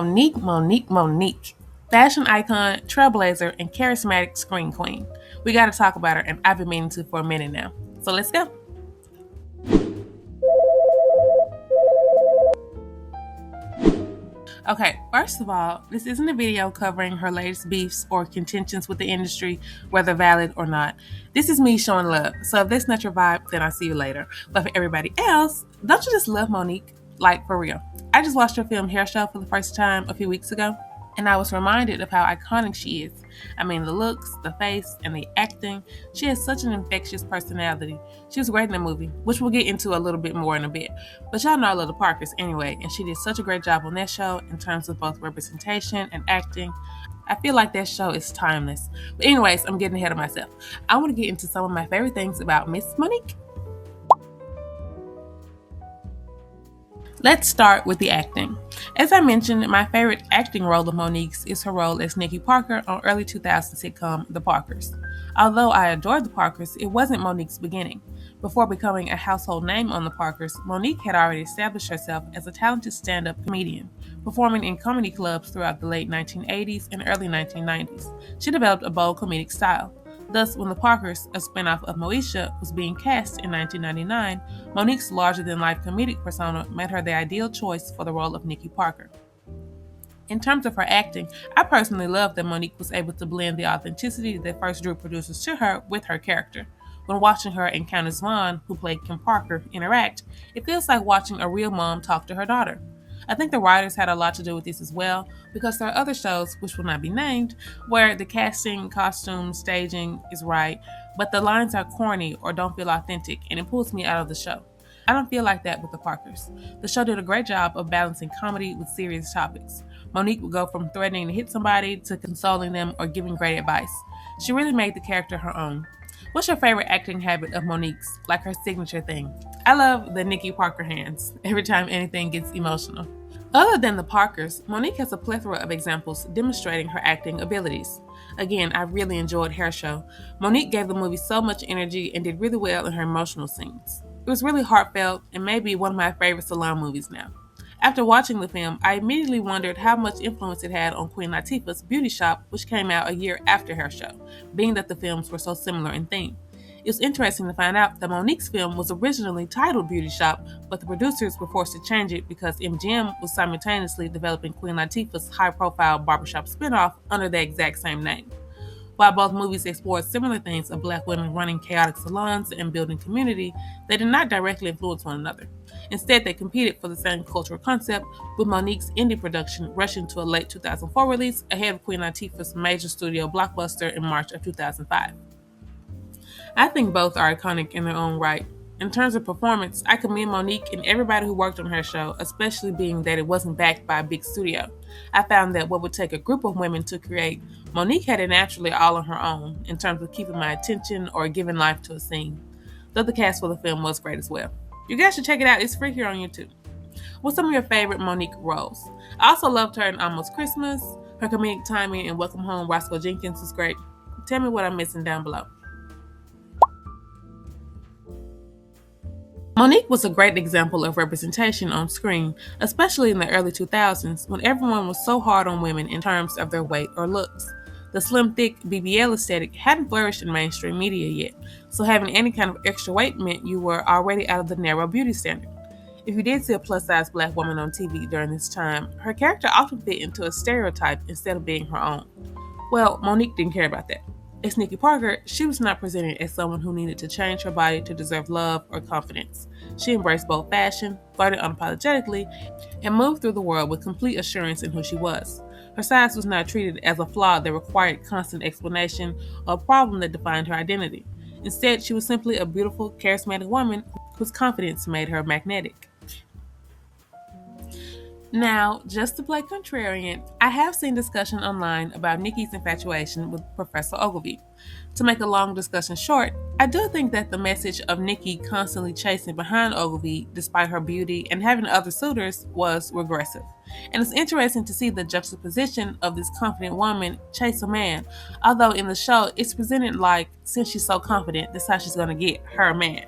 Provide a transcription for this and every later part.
Monique. Fashion icon, trailblazer, and charismatic screen queen. We gotta talk about her, and I've been meaning to for a minute now. So let's go. Okay, first of all, this isn't a video covering her latest beefs or contentions with the industry, whether valid or not. This is me showing love. So if that's not your vibe, then I'll see you later. But for everybody else, don't you just love Monique? Like, for real. I just watched her film Hair Show for the first time a few weeks ago, and I was reminded of how iconic she is. I mean, the looks, the face, and the acting. She has such an infectious personality. She was great in the movie, which we'll get into a little bit more in a bit. But y'all know I love the Parkers anyway, and she did such a great job on that show in terms of both representation and acting. I feel like that show is timeless. But anyways, I'm getting ahead of myself. I want to get into some of my favorite things about Miss Monique. Let's start with the acting. As I mentioned, my favorite acting role of Monique's is her role as Nikki Parker on early 2000s sitcom The Parkers. Although I adored The Parkers, it wasn't Monique's beginning. Before becoming a household name on The Parkers, Monique had already established herself as a talented stand-up comedian, performing in comedy clubs throughout the late 1980s and early 1990s. She developed a bold comedic style. Thus, when The Parkers, a spinoff of Moesha, was being cast in 1999, Monique's larger-than-life comedic persona made her the ideal choice for the role of Nikki Parker. In terms of her acting, I personally love that Monique was able to blend the authenticity that first drew producers to her with her character. When watching her and Countess Vaughn, who played Kim Parker, interact, it feels like watching a real mom talk to her daughter. I think the writers had a lot to do with this as well, because there are other shows, which will not be named, where the casting, costume, staging is right, but the lines are corny or don't feel authentic, and it pulls me out of the show. I don't feel like that with the Parkers. The show did a great job of balancing comedy with serious topics. Monique would go from threatening to hit somebody to consoling them or giving great advice. She really made the character her own. What's your favorite acting habit of Monique's, like her signature thing? I love the Nikki Parker hands every time anything gets emotional. Other than the Parkers, Monique has a plethora of examples demonstrating her acting abilities. Again, I really enjoyed Hair Show. Monique gave the movie so much energy and did really well in her emotional scenes. It was really heartfelt and maybe one of my favorite salon movies now. After watching the film, I immediately wondered how much influence it had on Queen Latifah's Beauty Shop, which came out a year after Hair Show, being that the films were so similar in theme. It was interesting to find out that Monique's film was originally titled Beauty Shop, but the producers were forced to change it because MGM was simultaneously developing Queen Latifah's high-profile barbershop spinoff under the exact same name. While both movies explored similar themes of black women running chaotic salons and building community, they did not directly influence one another. Instead, they competed for the same cultural concept, with Monique's indie production rushing to a late 2004 release ahead of Queen Latifah's major studio blockbuster in March of 2005. I think both are iconic in their own right. In terms of performance, I commend Monique and everybody who worked on her show, especially being that it wasn't backed by a big studio. I found that what would take a group of women to create, Monique had it naturally all on her own in terms of keeping my attention or giving life to a scene. Though the cast for the film was great as well. You guys should check it out, it's free here on YouTube. What's some of your favorite Monique roles? I also loved her in Almost Christmas. Her comedic timing in Welcome Home, Roscoe Jenkins was great. Tell me what I'm missing down below. Monique was a great example of representation on screen, especially in the early 2000s when everyone was so hard on women in terms of their weight or looks. The slim, thick BBL aesthetic hadn't flourished in mainstream media yet, so having any kind of extra weight meant you were already out of the narrow beauty standard. If you did see a plus-size black woman on TV during this time, her character often fit into a stereotype instead of being her own. Well, Monique didn't care about that. As Nikki Parker, she was not presented as someone who needed to change her body to deserve love or confidence. She embraced both fashion, flirted unapologetically, and moved through the world with complete assurance in who she was. Her size was not treated as a flaw that required constant explanation or a problem that defined her identity. Instead, she was simply a beautiful, charismatic woman whose confidence made her magnetic. Now, just to play contrarian, I have seen discussion online about Nikki's infatuation with Professor Ogilvy. To make a long discussion short, I do think that the message of Nikki constantly chasing behind Ogilvy despite her beauty and having other suitors was regressive. And it's interesting to see the juxtaposition of this confident woman chase a man, although in the show it's presented like, since she's so confident, that's how she's going to get her man.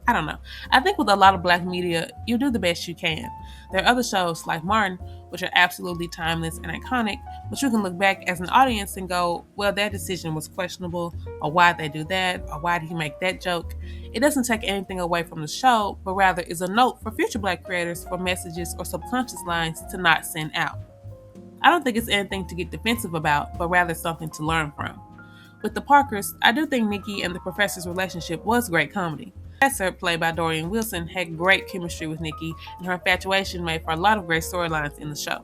I don't know. I think with a lot of black media, you do the best you can. There are other shows like Martin, which are absolutely timeless and iconic, but you can look back as an audience and go, well, that decision was questionable, or why'd they do that, or why did he make that joke? It doesn't take anything away from the show, but rather is a note for future black creators for messages or subconscious lines to not send out. I don't think it's anything to get defensive about, but rather something to learn from. With the Parkers, I do think Nikki and the professor's relationship was great comedy. The professor, played by Dorian Wilson, had great chemistry with Nikki, and her infatuation made for a lot of great storylines in the show.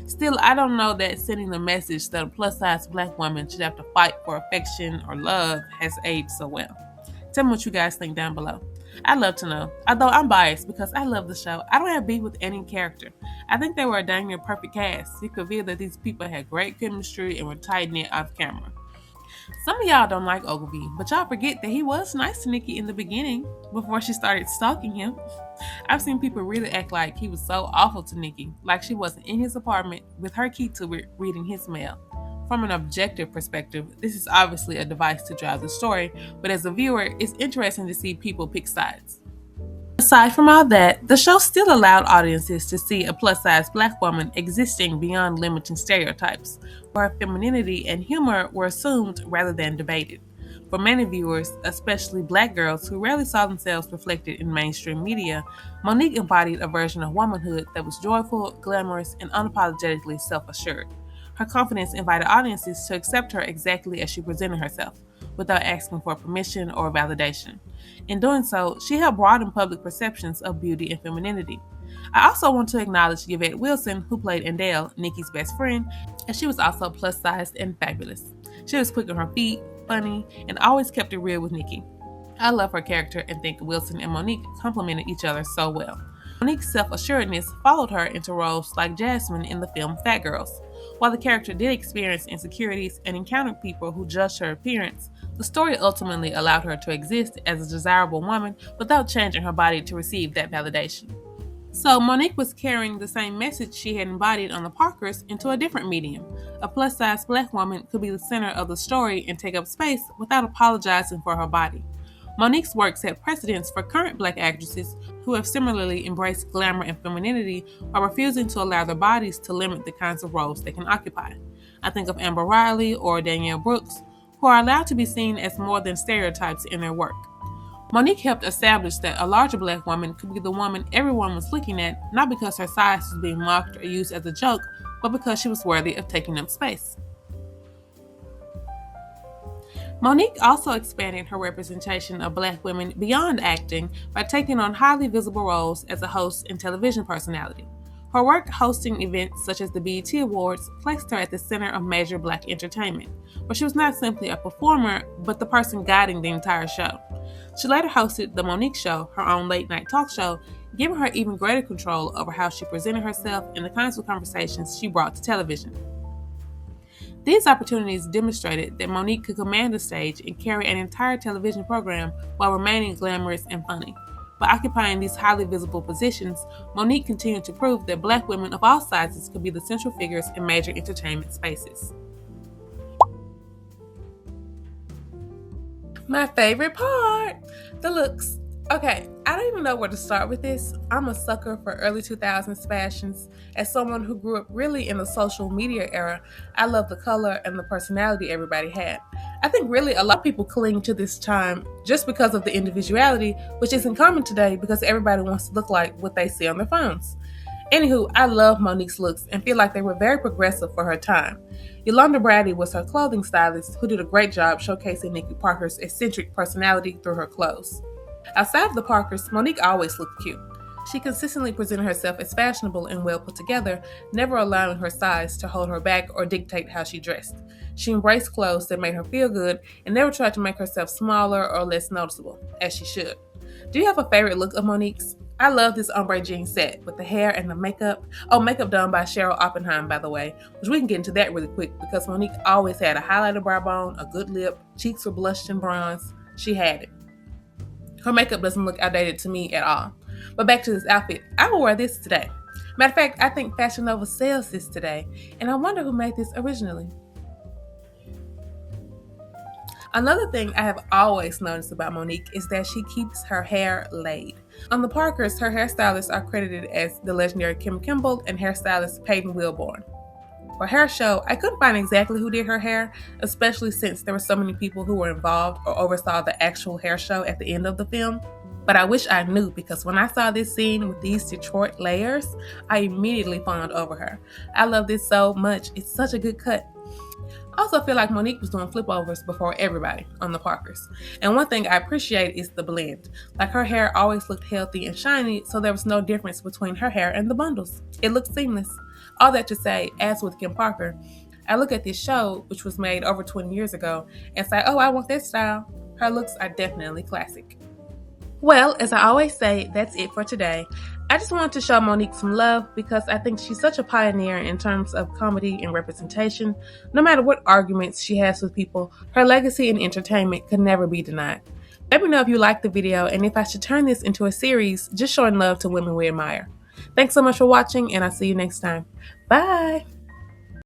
Still, I don't know that sending the message that a plus-size black woman should have to fight for affection or love has aged so well. Tell me what you guys think down below. I'd love to know. Although I'm biased because I love the show, I don't have beef with any character. I think they were a dang near perfect cast. You could feel that these people had great chemistry and were tight-knit off camera. Some of y'all don't like Ogilvy, but y'all forget that he was nice to Nikki in the beginning before she started stalking him. I've seen people really act like he was so awful to Nikki, like she wasn't in his apartment with her key to it reading his mail. From an objective perspective, this is obviously a device to drive the story, but as a viewer, it's interesting to see people pick sides. Aside from all that, the show still allowed audiences to see a plus-size black woman existing beyond limiting stereotypes, where her femininity and humor were assumed rather than debated. For many viewers, especially black girls who rarely saw themselves reflected in mainstream media, Monique embodied a version of womanhood that was joyful, glamorous, and unapologetically self-assured. Her confidence invited audiences to accept her exactly as she presented herself, without asking for permission or validation. In doing so, she helped broaden public perceptions of beauty and femininity. I also want to acknowledge Yvette Wilson, who played Endale, Nikki's best friend, and she was also plus-sized and fabulous. She was quick on her feet, funny, and always kept it real with Nikki. I love her character and think Wilson and Monique complemented each other so well. Monique's self-assuredness followed her into roles like Jasmine in the film Fat Girls. While the character did experience insecurities and encountered people who judged her appearance, the story ultimately allowed her to exist as a desirable woman without changing her body to receive that validation. So Monique was carrying the same message she had embodied on the Parkers into a different medium. A plus-size black woman could be the center of the story and take up space without apologizing for her body. Monique's work set precedents for current black actresses who have similarly embraced glamour and femininity while refusing to allow their bodies to limit the kinds of roles they can occupy. I think of Amber Riley or Danielle Brooks, who are allowed to be seen as more than stereotypes in their work. Monique helped establish that a larger black woman could be the woman everyone was looking at, not because her size was being mocked or used as a joke, but because she was worthy of taking up space. Monique also expanded her representation of black women beyond acting by taking on highly visible roles as a host and television personality. Her work hosting events such as the BET Awards placed her at the center of major black entertainment, where she was not simply a performer, but the person guiding the entire show. She later hosted The Monique Show, her own late-night talk show, giving her even greater control over how she presented herself and the kinds of conversations she brought to television. These opportunities demonstrated that Monique could command the stage and carry an entire television program while remaining glamorous and funny. By occupying these highly visible positions, Monique continued to prove that black women of all sizes could be the central figures in major entertainment spaces. My favorite part, the looks. Okay, I don't even know where to start with this. I'm a sucker for early 2000s fashions. As someone who grew up really in the social media era, I love the color and the personality everybody had. I think really a lot of people cling to this time just because of the individuality, which isn't common today because everybody wants to look like what they see on their phones. Anywho, I love Monique's looks and feel like they were very progressive for her time. Yolanda Brady was her clothing stylist who did a great job showcasing Nikki Parker's eccentric personality through her clothes. Outside of the Parkers, Monique always looked cute. She consistently presented herself as fashionable and well put together, never allowing her size to hold her back or dictate how she dressed. She embraced clothes that made her feel good and never tried to make herself smaller or less noticeable, as she should. Do you have a favorite look of Monique's? I love this ombre jean set with the hair and the makeup. Oh, makeup done by Cheryl Oppenheim, by the way, which we can get into that really quick because Monique always had a highlighted brow bone, a good lip, cheeks were blushed and bronzed. She had it. Her makeup doesn't look outdated to me at all. But back to this outfit, I will wear this today. Matter of fact, I think Fashion Nova sells this today, and I wonder who made this originally. Another thing I have always noticed about Monique is that she keeps her hair laid. On the Parkers, her hairstylists are credited as the legendary Kim Kimball and hairstylist Peyton Wilborn. For her show, I couldn't find exactly who did her hair, especially since there were so many people who were involved or oversaw the actual hair show at the end of the film. But I wish I knew, because when I saw this scene with these Detroit layers, I immediately fawned over her. I love this so much. It's such a good cut. I also feel like Monique was doing flipovers before everybody on the Parkers. And one thing I appreciate is the blend. Like, her hair always looked healthy and shiny, so there was no difference between her hair and the bundles. It looked seamless. All that to say, as with Kim Parker, I look at this show, which was made over 20 years ago, and say, oh, I want that style. Her looks are definitely classic. Well, as I always say, that's it for today. I just wanted to show Monique some love because I think she's such a pioneer in terms of comedy and representation. No matter what arguments she has with people, her legacy in entertainment could never be denied. Let me know if you liked the video and if I should turn this into a series just showing love to women we admire. Thanks so much for watching, and I'll see you next time. Bye!